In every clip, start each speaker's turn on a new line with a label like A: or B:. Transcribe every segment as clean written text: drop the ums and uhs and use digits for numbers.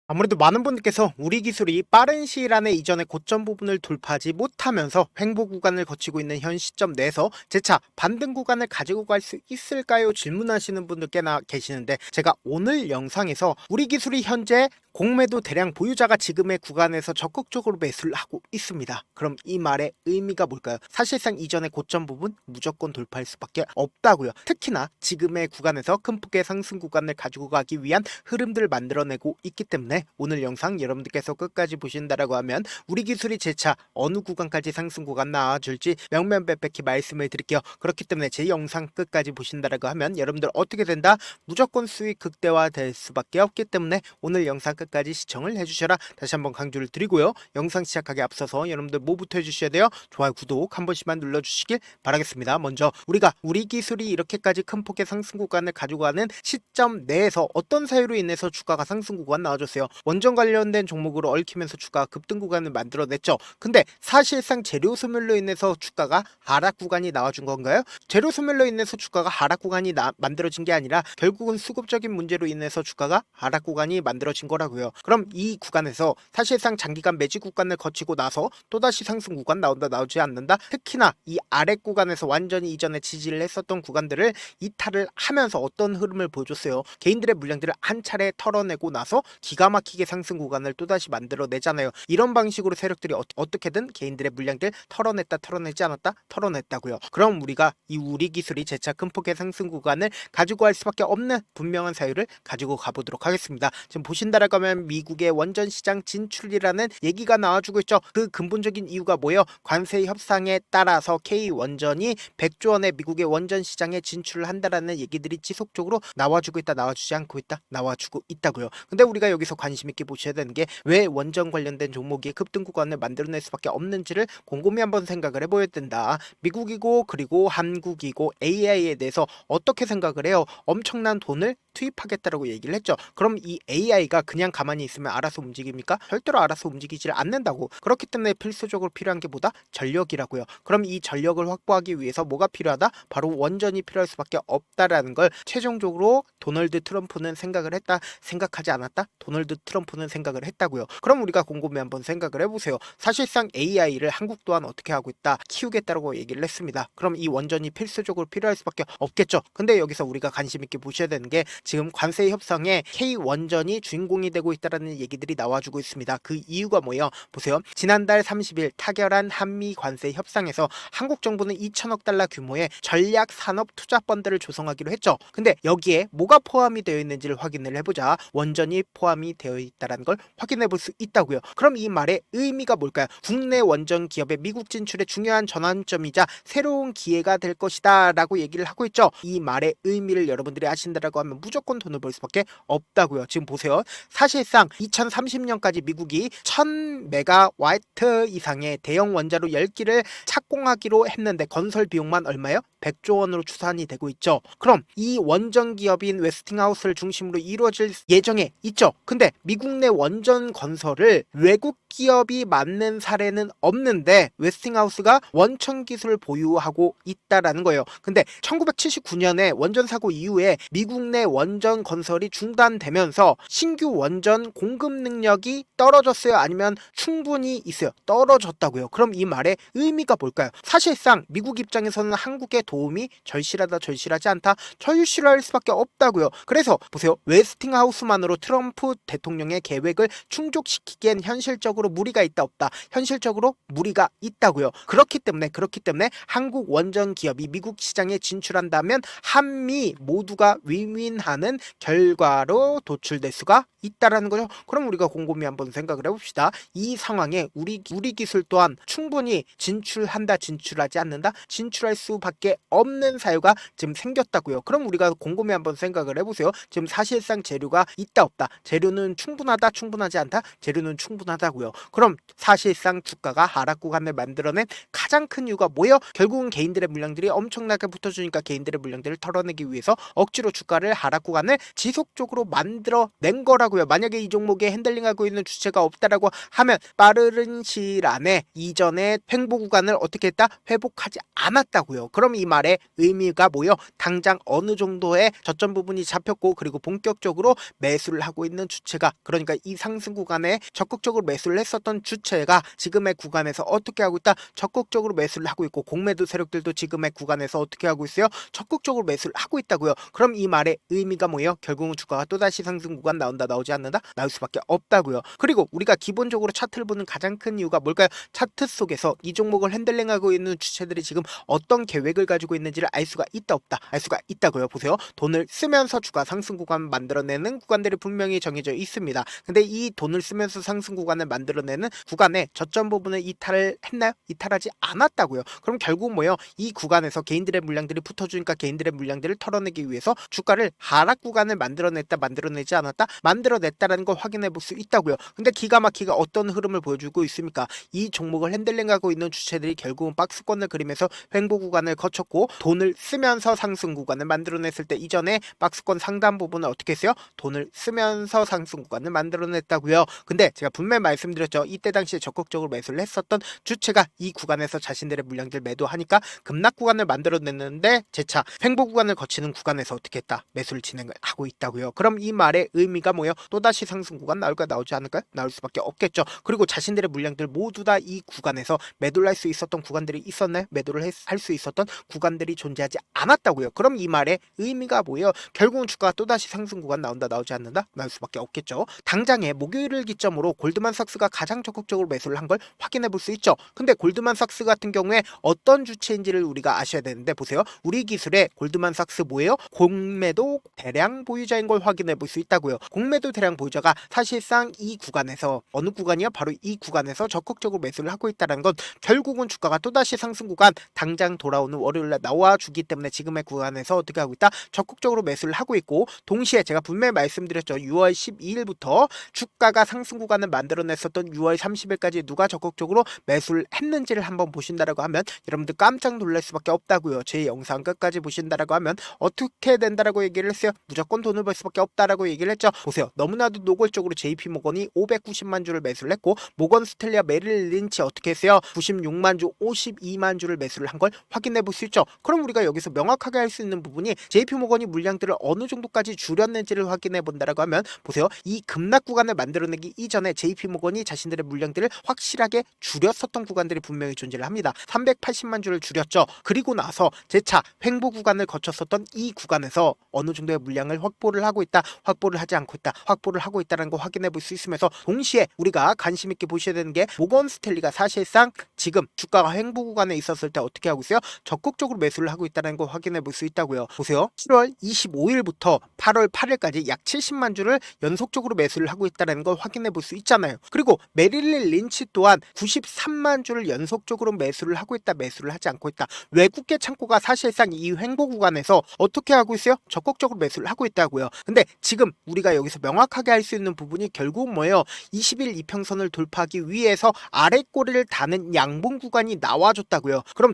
A: 아무래도 많은 분들께서 우리 기술이 빠른 시일 안에 이전의 고점 부분을 돌파하지 못하면서 횡보 구간을 거치고 있는 현 시점 내에서 재차 반등 구간을 가지고 갈 수 있을까요? 질문하시는 분들 꽤나 계시는데, 제가 오늘 영상에서 우리 기술이 현재 공매도 대량 보유자가 지금의 구간에서 적극적으로 매수를 하고 있습니다. 그럼 이 말의 의미가 뭘까요? 사실상 이전의 고점 부분 무조건 돌파할 수밖에 없다고요. 특히나 지금의 구간에서 큰 폭의 상승 구간을 가지고 가기 위한 흐름들을 만들어내고 있기 때문에 오늘 영상 여러분들께서 끝까지 보신다라고 하면 우리 기술이 재차 어느 구간까지 상승 구간 나와줄지 명명백백히 말씀을 드릴게요. 그렇기 때문에 제 영상 끝까지 보신다라고 하면 여러분들 어떻게 된다? 무조건 수익 극대화 될 수밖에 없기 때문에 오늘 영상 끝까지 시청을 해주셔라, 다시 한번 강조를 드리고요. 영상 시작하기 앞서서 여러분들 뭐부터 해주셔야 돼요? 좋아요, 구독 한 번씩만 눌러주시길 바라겠습니다. 먼저 우리가 우리 기술이 이렇게까지 큰 폭의 상승 구간을 가지고 가는 시점 내에서 어떤 사유로 인해서 주가가 상승 구간 나와줬어요? 원전 관련된 종목으로 얽히면서 주가가 급등 구간을 만들어냈죠. 근데 사실상 재료 소멸로 인해서 주가가 하락 구간이 나와준 건가요? 재료 소멸로 인해서 주가가 하락 구간이 만들어진 게 아니라 결국은 수급적인 문제로 인해서 주가가 하락 구간이 만들어진 거라고요. 그럼 이 구간에서 사실상 장기간 매직 구간을 거치고 나서 또다시 상승 구간 나온다, 나오지 않는다? 특히나 이 아래 구간에서 완전히 이전에 지지를 했었던 구간들을 이탈을 하면서 어떤 흐름을 보여줬어요? 개인들의 물량들을 한 차례 털어내고 나서 기가 막히게 상승 구간을 또다시 만들어내잖아요. 이런 방식으로 세력들이 어떻게든 개인들의 물량들 털어냈다, 털어내지 않았다, 털어냈다고요. 그럼 우리가 이 우리 기술이 재차 큰 폭의 상승 구간을 가지고 갈 수밖에 없는 분명한 사유를 가지고 가보도록 하겠습니다. 지금 보신다라고 하면 미국의 원전 시장 진출이라는 얘기가 나와주고 있죠. 그 근본적인 이유가 뭐예요? 관세 협상에 따라서 K원전이 100조 원의 미국의 원전 시장에 진출을 한다라는 얘기들이 지속적으로 나와주고 있다, 나와주지 않고 있다, 나와주고 있다고요. 근데 우리가 여기서 관심 있게 보셔야 되는 게 왜 원전 관련된 종목이 급등 구간을 만들어낼 수밖에 없는지를 곰곰이 한번 생각을 해봐야 된다. 미국이고 그리고 한국이고 AI에 대해서 어떻게 생각을 해요? 엄청난 돈을 투입하겠다라고 얘기를 했죠. 그럼 이 AI가 그냥 가만히 있으면 알아서 움직입니까? 절대로 알아서 움직이질 않는다고. 그렇기 때문에 필수적으로 필요한 게 뭐다? 전력이라고요. 그럼 이 전력을 확보하기 위해서 뭐가 필요하다? 바로 원전이 필요할 수밖에 없다라는 걸 최종적으로 도널드 트럼프는 생각을 했다, 생각하지 않았다? 도널드 트럼프는 생각을 했다고요. 그럼 우리가 곰곰이 한번 생각을 해보세요. 사실상 AI를 한국 또한 어떻게 하고 있다? 키우겠다라고 얘기를 했습니다. 그럼 이 원전이 필수적으로 필요할 수밖에 없겠죠. 근데 여기서 우리가 관심 있게 보셔야 되는 게 지금 관세 협상에 K원전이 주인공이 되고 있다라는 얘기들이 나와주고 있습니다. 그 이유가 뭐예요? 보세요. 지난달 30일 타결한 한미 관세 협상에서 한국 정부는 2천억 달러 규모의 전략 산업 투자 펀드를 조성하기로 했죠. 근데 여기에 뭐가 포함이 되어 있는지를 확인을 해보자. 원전이 포함이 되어 있다는 걸 확인해 볼 수 있다고요. 그럼 이 말의 의미가 뭘까요? 국내 원전 기업의 미국 진출의 중요한 전환점이자 새로운 기회가 될 것이다 라고 얘기를 하고 있죠. 이 말의 의미를 여러분들이 아신다라고 하면 무조건 돈을 벌 수밖에 없다고요. 지금 보세요. 사실상 2030년까지 미국이 1000메가와트 이상의 대형 원자로 10기를 착공하기로 했는데 건설 비용만 얼마요? 100조 원으로 추산이 되고 있죠. 그럼 이 원전 기업인 웨스팅하우스를 중심으로 이루어질 예정에 있죠. 근데 미국 내 원전 건설을 외국 기업이 맡는 사례는 없는데 웨스팅하우스가 원천 기술을 보유하고 있다라는 거예요. 근데 1979년에 원전 사고 이후에 미국 내 원전 건설이 중단되면서 신규 원전 공급 능력이 떨어졌어요? 아니면 충분히 있어요? 떨어졌다고요. 그럼 이 말의 의미가 뭘까요? 사실상 미국 입장에서는 한국의 도움이 절실하다, 절실하지 않다, 절실할 수밖에 없다고요. 그래서 보세요. 웨스팅하우스만으로 트럼프 대통령의 계획을 충족시키기엔 현실적으로 무리가 있다, 없다? 현실적으로 무리가 있다고요. 그렇기 때문에 한국 원전 기업이 미국 시장에 진출한다면 한미 모두가 윈윈하는 결과로 도출될 수가 있다라는 거죠. 그럼 우리가 곰곰이 한번 생각을 해봅시다. 이 상황에 우리 기술 또한 충분히 진출한다, 진출하지 않는다? 진출할 수밖에 없는 사유가 지금 생겼다고요. 그럼 우리가 곰곰이 한번 생각을 해보세요. 지금 사실상 재료가 있다, 없다? 재료는 충분하다, 충분하지 않다? 재료는 충분하다고요. 그럼 사실상 주가가 하락 구간을 만들어낸 가장 큰 이유가 뭐예요? 결국은 개인들의 물량들이 엄청나게 붙어주니까 개인들의 물량들을 털어내기 위해서 억지로 주가를 하락 구간을 지속적으로 만들어낸 거라고요. 만약에 이 종목에 핸들링하고 있는 주체가 없다라고 하면 빠른 시일 안에 이전의 횡보 구간을 어떻게 했다? 회복하지 않았다고요. 그럼 이 말의 의미가 뭐예요? 당장 어느 정도의 저점 부분이 잡혔고 그리고 본격적으로 매수를 하고 있는 주체가 주체가, 그러니까 이 상승 구간에 적극적으로 매수를 했었던 주체가 지금의 구간에서 어떻게 하고 있다? 적극적으로 매수를 하고 있고, 공매도 세력들도 지금의 구간에서 어떻게 하고 있어요? 적극적으로 매수를 하고 있다고요. 그럼 이 말의 의미가 뭐예요? 결국은 주가가 또다시 상승 구간 나온다, 나오지 않는다? 나올 수밖에 없다고요. 그리고 우리가 기본적으로 차트를 보는 가장 큰 이유가 뭘까요? 차트 속에서 이 종목을 핸들링하고 있는 주체들이 지금 어떤 계획을 가지고 있는지를 알 수가 있다, 없다? 알 수가 있다고요. 보세요. 돈을 쓰면서 주가 상승 구간 만들어내는 구간들이 분명히 정해져 있습니다. 근데 이 돈을 쓰면서 상승 구간을 만들어내는 구간의 저점 부분을 이탈을 했나요? 이탈하지 않았다고요. 그럼 결국 뭐예요? 이 구간에서 개인들의 물량들이 붙어주니까 개인들의 물량들을 털어내기 위해서 주가를 하락 구간을 만들어냈다, 만들어내지 않았다? 만들어냈다라는 걸 확인해 볼 수 있다고요. 근데 기가 막히게 어떤 흐름을 보여주고 있습니까? 이 종목을 핸들링하고 있는 주체들이 결국은 박스권을 그리면서 횡보 구간을 거쳤고, 돈을 쓰면서 상승 구간을 만들어냈을 때 이전에 박스권 상단 부분을 어떻게 했어요? 돈을 쓰면서 상승 구간을 만들어냈다고요. 근데 제가 분명히 말씀드렸죠. 이때 당시에 적극적으로 매수를 했었던 주체가 이 구간에서 자신들의 물량들 매도하니까 급락 구간을 만들어냈는데, 재차 횡보 구간을 거치는 구간에서 어떻게 했다? 매수를 진행을 하고 있다고요. 그럼 이 말의 의미가 뭐예요? 또다시 상승 구간 나올까, 나오지 않을까요? 나올 수밖에 없겠죠. 그리고 자신들의 물량들 모두 다 이 구간에서 매도를 할 수 있었던 구간들이 있었나요? 매도를 할 수 있었던 구간들이 존재하지 않았다고요. 그럼 이 말의 의미가 뭐예요? 결국은 주가가 또다시 상승 구간 나온다, 나오지 않는다? 나올 수밖에 없겠죠. 당장에 목요일을 기점으로 골드만삭스가 가장 적극적으로 매수를 한 걸 확인해 볼 수 있죠. 근데 골드만삭스 같은 경우에 어떤 주체인지를 우리가 아셔야 되는데, 보세요. 우리 기술에 골드만삭스 뭐예요? 공매도 대량 보유자인 걸 확인해 볼 수 있다고요. 공매도 대량 보유자가 사실상 이 구간에서, 어느 구간이요? 바로 이 구간에서 적극적으로 매수를 하고 있다는 건 결국은 주가가 또다시 상승 구간 당장 돌아오는 월요일날 나와주기 때문에 지금의 구간에서 어떻게 하고 있다? 적극적으로 매수를 하고 있고, 동시에 제가 분명히 말씀드렸죠. 6월 12일부터 주가가 상승 구간을 만들어냈었던 6월 30일까지 누가 적극적으로 매수를 했는지를 한번 보신다라고 하면 여러분들 깜짝 놀랄 수밖에 없다고요. 제 영상 끝까지 보신다라고 하면 어떻게 된다라고 얘기를 했어요? 무조건 돈을 벌 수밖에 없다라고 얘기를 했죠. 보세요. 너무나도 노골적으로 JP모건이 590만 주를 매수를 했고, 모건 스탠리와 메릴 린치 어떻게 했어요? 96만 주, 52만 주를 매수를 한 걸 확인해 볼 수 있죠. 그럼 우리가 여기서 명확하게 할 수 있는 부분이 JP모건이 물량들을 어느 정도까지 줄였는지를 확인해 본다라고 하면, 보세요. 이 급락 구간을 만들어내기 이전에 JP모건이 자신들의 물량들을 확실하게 줄였었던 구간들이 분명히 존재를 합니다. 380만 주를 줄였죠. 그리고 나서 재차 횡보 구간을 거쳤었던 이 구간에서 어느 정도의 물량을 확보를 하고 있다, 확보를 하지 않고 있다, 확보를 하고 있다는 거 확인해 볼 수 있으면서, 동시에 우리가 관심 있게 보셔야 되는 게, 모건 스탠리가 사실상 지금 주가가 횡보 구간에 있었을 때 어떻게 하고 있어요? 적극적으로 매수를 하고 있다는 거 확인해 볼 수 있다고요. 보세요. 7월 25일부터 8월 8일까지 약 70만 주를 연속적으로 매수를 하고 있다는 걸 확인해 볼 수 있잖아요. 그리고 메릴린 린치 또한 93만 주를 연속적으로 매수를 하고 있다, 매수를 하지 않고 있다. 외국계 창고가 사실상 이 횡보 구간에서 어떻게 하고 있어요? 적극적으로 매수를 하고 있다고요. 근데 지금 우리가 여기서 명확하게 할 수 있는 부분이 결국 뭐예요? 20일 이평선을 돌파하기 위해서 아래 꼬리를 다는 양봉 구간이 나와줬다고요. 그럼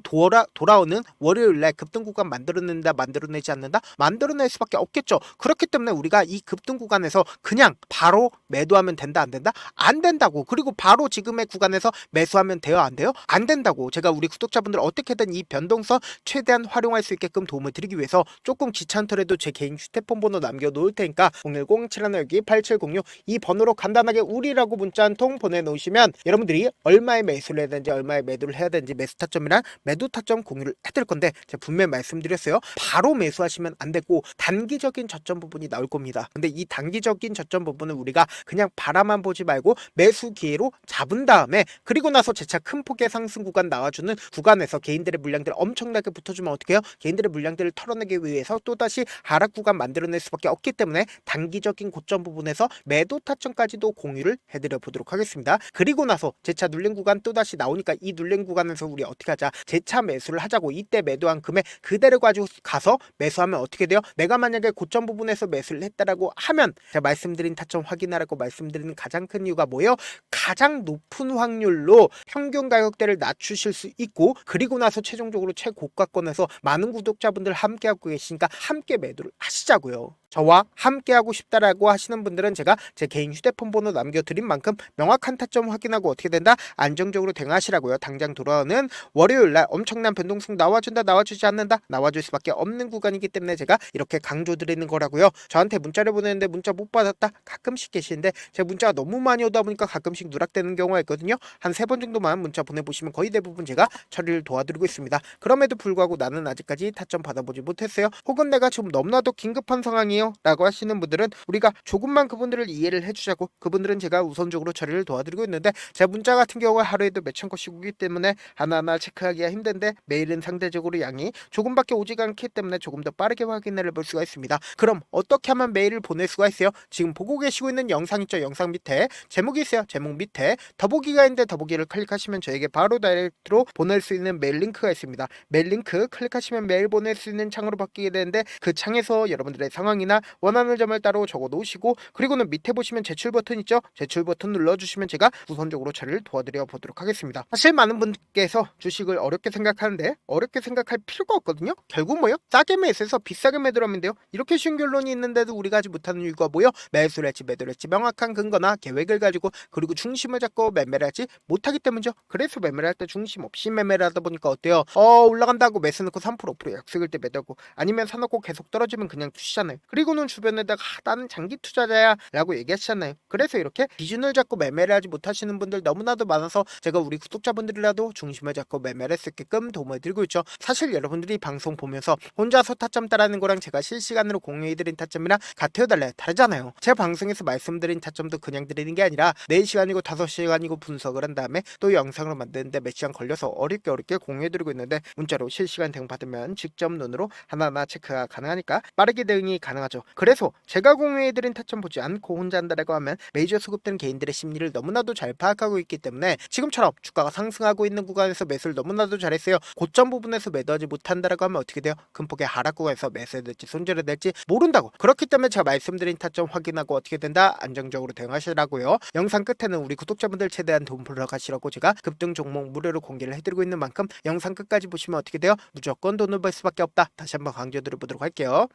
A: 돌아오는 월요일날 급등 구간 만들어낸다, 만들어내지 않는다? 만들어낼 수밖에 없겠죠. 그렇기 때문에 우리가 이 급등 구간에서 그냥 바로 매도하면 된다, 안 된다? 안 된다고. 그리고 바로 지금의 구간에서 매수하면 돼요, 안 돼요? 안 된다고. 제가 우리 구독자분들 어떻게든 이 변동성 최대한 활용할 수 있게끔 도움을 드리기 위해서 조금 귀찮더라도 제 개인 휴대폰 번호 남겨놓을 테니까 010-712-8706 이 번호로 간단하게 우리라고 문자 한 통 보내놓으시면 여러분들이 얼마에 매수를 해야 되는지, 얼마에 매도를 해야 되는지, 매수 타점이랑 매도 타점 공유를 해드릴 건데, 제가 분명히 말씀드렸어요. 바로 매수하시면 안 되고 단기적인 저점 부분이 나올 겁니다. 근데 이 단기적인 저점 부분은 우리가 그냥 바라만 보지 말고 매수 기회로 잡은 다음에, 그리고 나서 재차 큰 폭의 상승 구간 나와주는 구간에서 개인들의 물량들 엄청나게 붙어주면 어떻게 해요? 개인들의 물량들을 털어내기 위해서 또다시 하락 구간 만들어낼 수밖에 없기 때문에 단기적인 고점 부분에서 매도 타점까지도 공유를 해드려 보도록 하겠습니다. 그리고 나서 재차 눌린 구간 또다시 나오니까 이 눌린 구간에서 우리 어떻게 하자? 재차 매수를 하자고. 이때 매도한 금액 그대로 가지고 가서 매수하면 어떻게 돼요? 내가 만약에 고점 부분에서 매수를 했다라고 하면, 제가 말씀드린 타점 확인하라고 말씀드리는 가장 큰 이유가 뭐예요? 가장 높은 확률로 평균 가격대를 낮추실 수 있고, 그리고 나서 최종적으로 최고가권에서 많은 구독자분들 함께 하고 계시니까 함께 매도를 하시자고요. 저와 함께하고 싶다라고 하시는 분들은 제가 제 개인 휴대폰 번호 남겨드린 만큼 명확한 타점 확인하고 어떻게 된다? 안정적으로 대응하시라고요. 당장 돌아오는 월요일날 엄청난 변동성 나와준다 나와주지 않는다 나와줄 수밖에 없는 구간이기 때문에 제가 이렇게 강조드리는 거라고요. 저한테 문자를 보내는데 문자 못 받았다 가끔씩 계시는데 제 문자가 너무 많이 오다 보니까 가끔씩 누락되는 경우가 있거든요. 한 3번 정도만 문자 보내보시면 거의 대부분 제가 처리를 도와드리고 있습니다. 그럼에도 불구하고 나는 아직까지 타점 받아보지 못했어요. 혹은 내가 지금 너무나도 긴급한 상황이에요 라고 하시는 분들은 우리가 조금만 그분들을 이해를 해주자고, 그분들은 제가 우선적으로 처리를 도와드리고 있는데 제 문자 같은 경우가 하루에도 몇천 건씩 오기 때문에 하나하나 체크하기가 힘든데 메일은 상대적으로 양이 조금밖에 오지가 않기 때문에 조금 더 빠르게 확인을 해볼 수가 있습니다. 그럼 어떻게 하면 메일을 보낼 수가 있어요? 지금 보고 계시고 있는 영상 있죠? 영상 밑에 제목이 있어요. 제목 밑에 더보기가 있는데 더보기를 클릭하시면 저에게 바로 다이렉트로 보낼 수 있는 메일 링크가 있습니다. 메일 링크 클릭하시면 메일 보낼 수 있는 창으로 바뀌게 되는데 그 창에서 여러분들의 상황이나 원하는 점을 따로 적어 놓으시고, 그리고는 밑에 보시면 제출 버튼 있죠? 제출 버튼 눌러주시면 제가 우선적으로 처리를 도와드려 보도록 하겠습니다. 사실 많은 분께서 주식을 어렵게 생각하는데 어렵게 생각할 필요가 없거든요. 결국 뭐요? 싸게 매수해서 비싸게 매도하면 돼요. 이렇게 쉬운 결론이 있는데도 우리가 하지 못하는 이유가 뭐요? 매수를 했지 매도를 했지 명확한 근거나 계획을 가지고, 그리고 중심을 잡고 매매를 하지 못하기 때문이죠. 그래서 매매를 할 때 중심 없이 매매를 하다 보니까 어때요? 올라간다고 매수 넣고 3% 5% 약속일 때 매도하고, 아니면 사놓고 계속 떨어지면 그냥 투시잖아요. 그리고는 주변에다가 나는 장기 투자자야 라고 얘기하시잖아요. 그래서 이렇게 기준을 잡고 매매를 하지 못하시는 분들 너무나도 많아서 제가 우리 구독자분들이라도 중심을 잡고 매매를 할 수 있게끔 도움을 드리고 있죠. 사실 여러분들이 방송 보면서 혼자서 타점 따라하는 거랑 제가 실시간으로 공유해드린 타점이랑 같아요 달라요? 다르잖아요. 제 방송에서 말씀드린 타점도 그냥 드리는 게 아니라 4시간이고 5시간이고 분석을 한 다음에 또 영상으로 만드는데 몇 시간 걸려서 어렵게 공유해드리고 있는데, 문자로 실시간 대응 받으면 직접 눈으로 하나하나 체크가 가능하니까 빠르게 대응이 가능하죠. 그래서 제가 공유해드린 타점 보지 않고 혼자 한다라고 하면 메이저 수급된 개인들의 심리를 너무나도 잘 파악하고 있기 때문에 지금처럼 주가가 상승하고 있는 구간에서 매수를 너무나도 잘했어요. 고점 부분에서 매도하지 못한다라고 하면 어떻게 돼요? 큰 폭의 하락 구간에서 매수해야 될지 손절해야 될지 모른다고. 그렇기 때문에 제가 말씀드린 타점 확인하고 어떻게 된다? 안정적으로 대응하시라고요. 영상 끝에는 우리 구독자분들 최대한 돈 벌러 가시라고 제가 급등 종목 무료로 공개를 해드리고 있는 만큼 영상 끝까지 보시면 어떻게 돼요? 무조건 돈을 벌 수밖에 없다. 다시 한번 강조드려 보도록 할게요.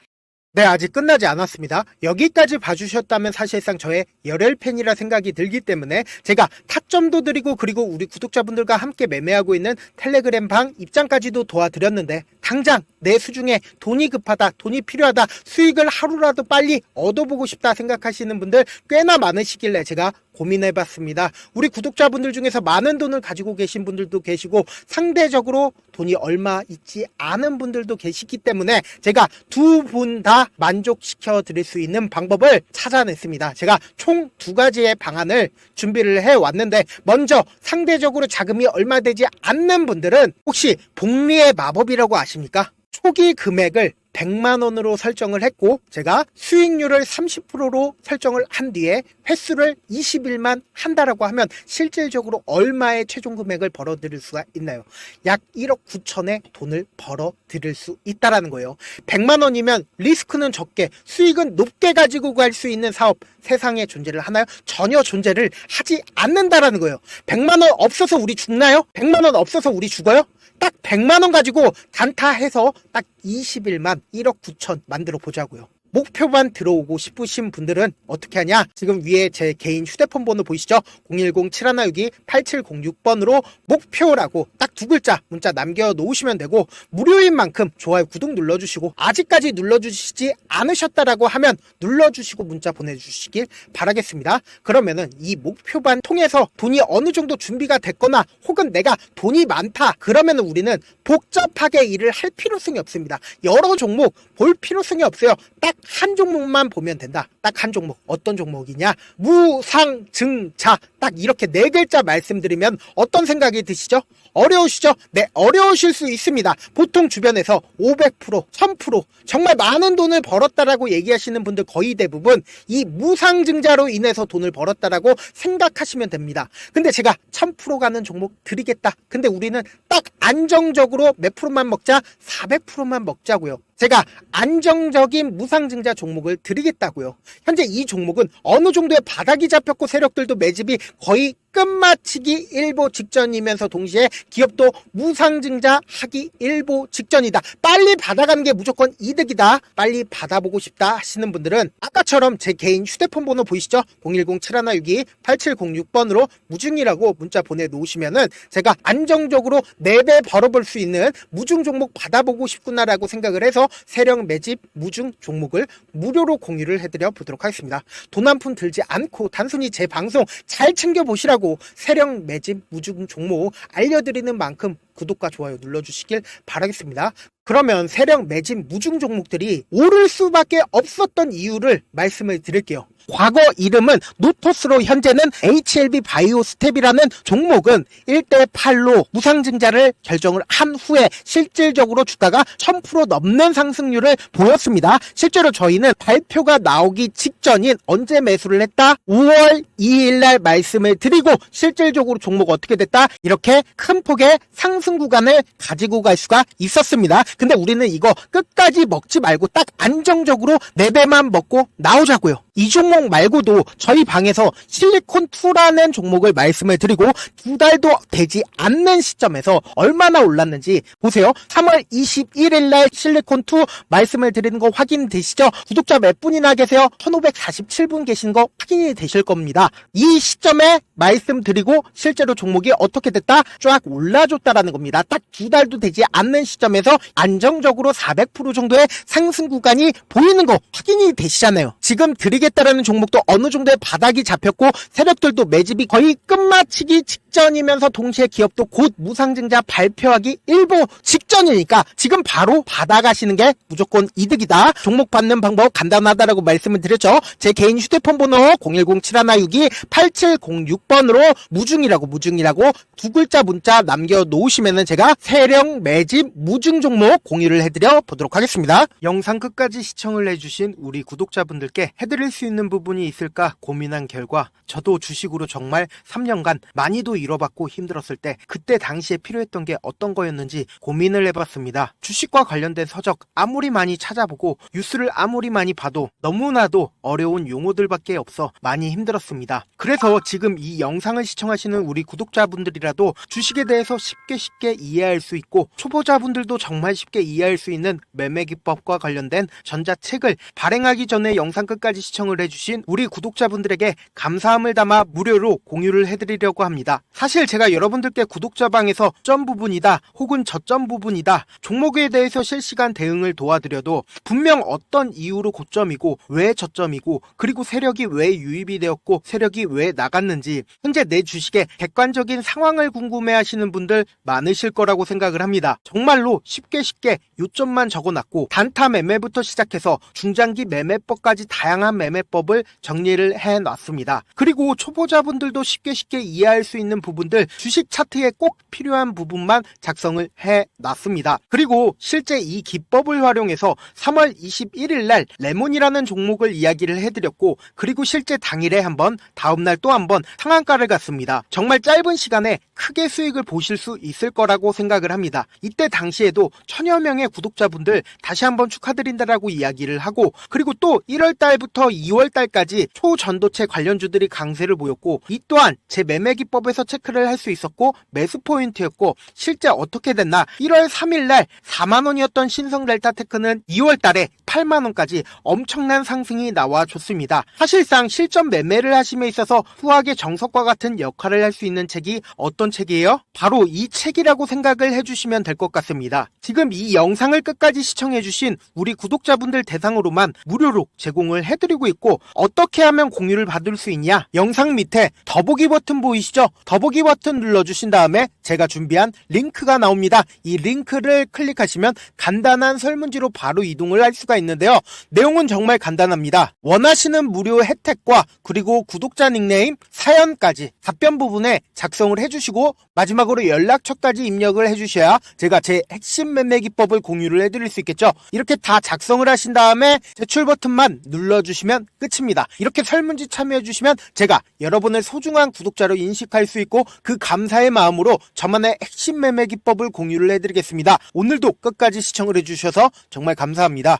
A: 네, 아직 끝나지 않았습니다. 여기까지 봐주셨다면 사실상 저의 열혈 팬이라 생각이 들기 때문에 제가 타점도 드리고, 그리고 우리 구독자분들과 함께 매매하고 있는 텔레그램 방 입장까지도 도와드렸는데, 당장 내 수중에 돈이 급하다, 돈이 필요하다, 수익을 하루라도 빨리 얻어보고 싶다 생각하시는 분들 꽤나 많으시길래 제가 고민해봤습니다. 우리 구독자분들 중에서 많은 돈을 가지고 계신 분들도 계시고 상대적으로 돈이 얼마 있지 않은 분들도 계시기 때문에 제가 두 분 다 만족시켜 드릴 수 있는 방법을 찾아냈습니다. 제가 총 2가지의 방안을 준비를 해왔는데, 먼저 상대적으로 자금이 얼마 되지 않는 분들은 혹시 복리의 마법이라고 아십니까? 초기 금액을 100만원으로 설정을 했고, 제가 수익률을 30%로 설정을 한 뒤에 횟수를 20일만 한다라고 하면 실질적으로 얼마의 최종 금액을 벌어들일 수가 있나요? 약 1억 9천의 돈을 벌어들일 수 있다라는 거예요. 100만원이면 리스크는 적게 수익은 높게 가지고 갈 수 있는 사업 세상에 존재를 하나요? 전혀 존재를 하지 않는다라는 거예요. 100만원 없어서 우리 죽나요? 100만원 없어서 우리 죽어요? 딱 100만원 가지고 단타해서 딱 20일만 1억 9천 만들어 보자고요. 목표만 들어오고 싶으신 분들은 어떻게 하냐? 지금 위에 제 개인 휴대폰 번호 보이시죠? 010-7162-8706번으로 목표라고 딱 2글자 문자 남겨놓으시면 되고, 무료인 만큼 좋아요 구독 눌러주시고, 아직까지 눌러주시지 않으셨다라고 하면 눌러주시고 문자 보내주시길 바라겠습니다. 그러면은 이 목표반 통해서 돈이 어느 정도 준비가 됐거나, 혹은 내가 돈이 많다 그러면은 우리는 복잡하게 일을 할 필요성이 없습니다. 여러 종목 볼 필요성이 없어요. 딱 한 종목만 보면 된다. 딱 한 종목. 어떤 종목이냐? 무상증자. 딱 이렇게 4글자 말씀드리면 어떤 생각이 드시죠? 어려우시죠? 네, 어려우실 수 있습니다. 보통 주변에서 500%, 1000% 정말 많은 돈을 벌었다라고 얘기하시는 분들 거의 대부분 이 무상증자로 인해서 돈을 벌었다라고 생각하시면 됩니다. 근데 제가 1000% 가는 종목 드리겠다. 근데 우리는 딱 안정적으로 몇 프로만 먹자? 400%만 먹자고요. 제가 안정적인 무상증자 종목을 드리겠다고요. 현재 이 종목은 어느 정도의 바닥이 잡혔고 세력들도 매집이 거의 끝마치기 일보 직전이면서 동시에 기업도 무상증자 하기 일보 직전이다. 빨리 받아가는 게 무조건 이득이다. 빨리 받아보고 싶다 하시는 분들은 아까처럼 제 개인 휴대폰 번호 보이시죠? 010-7162-8706번으로 무중이라고 문자 보내놓으시면은 제가 안정적으로 4배 벌어볼 수 있는 무중 종목 받아보고 싶구나라고 생각을 해서 세력 매집 무중 종목을 무료로 공유를 해드려 보도록 하겠습니다. 돈 한 푼 들지 않고 단순히 제 방송 잘 챙겨보시라고 세력 매집 무중 종목 알려드리는 만큼 구독과 좋아요 눌러주시길 바라겠습니다. 그러면 세력 매집 무중 종목들이 오를 수밖에 없었던 이유를 말씀을 드릴게요. 과거 이름은 노토스로 현재는 HLB 바이오스텝이라는 종목은 1대8로 무상증자를 결정을 한 후에 실질적으로 주가가 1000% 넘는 상승률을 보였습니다. 실제로 저희는 발표가 나오기 직전인 언제 매수를 했다? 5월 2일 날 말씀을 드리고 실질적으로 종목 어떻게 됐다? 이렇게 큰 폭의 상승 구간을 가지고 갈 수가 있었습니다. 근데 우리는 이거 끝까지 먹지 말고 딱 안정적으로 4배만 먹고 나오자고요. 이 종목 말고도 저희 방에서 실리콘2라는 종목을 말씀을 드리고 2달도 되지 않는 시점에서 얼마나 올랐는지 보세요. 3월 21일 날 실리콘2 말씀을 드리는 거 확인되시죠? 구독자 몇 분이나 계세요? 1547분 계신 거 확인이 되실 겁니다. 이 시점에 말씀드리고 실제로 종목이 어떻게 됐다? 쫙 올라줬다라는 겁니다. 딱 2달도 되지 않는 시점에서 안정적으로 400% 정도의 상승 구간이 보이는 거 확인이 되시잖아요. 지금 드리겠다라는 종목도 어느 정도의 바닥이 잡혔고 세력들도 매집이 거의 끝마치기 직전이면서 동시에 기업도 곧 무상증자 발표하기 일보 직전이니까 지금 바로 받아가시는 게 무조건 이득이다. 종목 받는 방법 간단하다라고 말씀을 드렸죠. 제 개인 휴대폰 번호 010-7162-8706번으로 무중이라고 두 글자 문자 남겨놓으시면은 제가 세력 매집 무중 종목 공유를 해드려 보도록 하겠습니다. 영상 끝까지 시청을 해주신 우리 구독자분들께 해드릴 수 있는 부분이 있을까 고민한 결과 저도 주식으로 정말 3년간 많이도 잃어봤고 힘들었을 때 그때 당시에 필요했던 게 어떤 거였는지 고민을 해봤습니다. 주식과 관련된 서적 아무리 많이 찾아보고 뉴스를 아무리 많이 봐도 너무나도 어려운 용어들밖에 없어 많이 힘들었습니다. 그래서 지금 이 영상을 시청하시는 우리 구독자분들이라도 주식에 대해서 쉽게 이해할 수 있고 초보자분들도 정말 쉽게 이해할 수 있는 매매 기법과 관련된 전자책을 발행하기 전에 영상 끝까지 시청을 해주신 우리 구독자분들에게 감사함을 담아 무료로 공유를 해드리려고 합니다. 사실 제가 여러분들께 구독자방에서 점 부분이다 혹은 저점 부분이다 종목에 대해서 실시간 대응을 도와드려도 분명 어떤 이유로 고점이고 왜 저점이고 그리고 세력이 왜 유입이 되었고 세력이 왜 나갔는지 현재 내 주식의 객관적인 상황을 궁금해하시는 분들 많으실 거라고 생각을 합니다. 정말로 쉽게 요점만 적어놨고 단타 매매부터 시작해서 중장기 매매법까지 다양한 매매법을 정리를 해놨습니다. 그리고 초보자분들도 쉽게 이해할 수 있는 부분들 주식 차트에 꼭 필요한 부분만 작성을 해놨습니다. 그리고 실제 이 기법을 활용해서 3월 21일 날 레몬이라는 종목을 이야기를 해드렸고 그리고 실제 당일에 한번 다음날 또 한번 상한가를 갔습니다. 정말 짧은 시간에 크게 수익을 보실 수 있을 거라고 생각을 합니다. 이때 당시에도 1000여 명의 구독자분들 다시 한번 축하드린다라고 이야기를 하고 그리고 또 1월달부터 2월달까지 초전도체 관련주들이 강세를 보였고 이 또한 제 매매 기법에서 체크를 할 수 있었고 매수 포인트였고 실제 어떻게 됐나 1월 3일날 4만원이었던 신성델타테크는 2월달에 8만원까지 엄청난 상승이 나와줬습니다. 사실상 실전 매매를 하심에 있어서 후하게 정석과 같은 역할을 할 수 있는 책이 어떤 책이에요? 바로 이 책이라고 생각을 해주시면 될 것 같습니다. 지금 이 영상을 끝까지 시청해주신 우리 구독자분들 대상으로만 무료로 제공을 해드리고 있고 어떻게 하면 공유를 받을 수 있냐? 영상 밑에 더보기 버튼 보이시죠? 더보기 버튼 눌러주신 다음에 제가 준비한 링크가 나옵니다. 이 링크를 클릭하시면 간단한 설문지로 바로 이동을 할 수가 있는데요. 내용은 정말 간단합니다. 원하시는 무료 혜택과 그리고 구독자 닉네임, 사연까지 답변 부분에 작성을 해주시고 마지막으로 연락처까지 입력을 해주셔야 제가 제 핵심 매매 기법을 공유를 해드릴 수 있겠죠. 이렇게 다 작성을 하신 다음에 제출 버튼만 눌러주시면 끝입니다. 이렇게 설문지 참여해주시면 제가 여러분을 소중한 구독자로 인식할 수 있고 그 감사의 마음으로 저만의 핵심 매매 기법을 공유를 해드리겠습니다. 오늘도 끝까지 시청을 해주셔서 정말 감사합니다.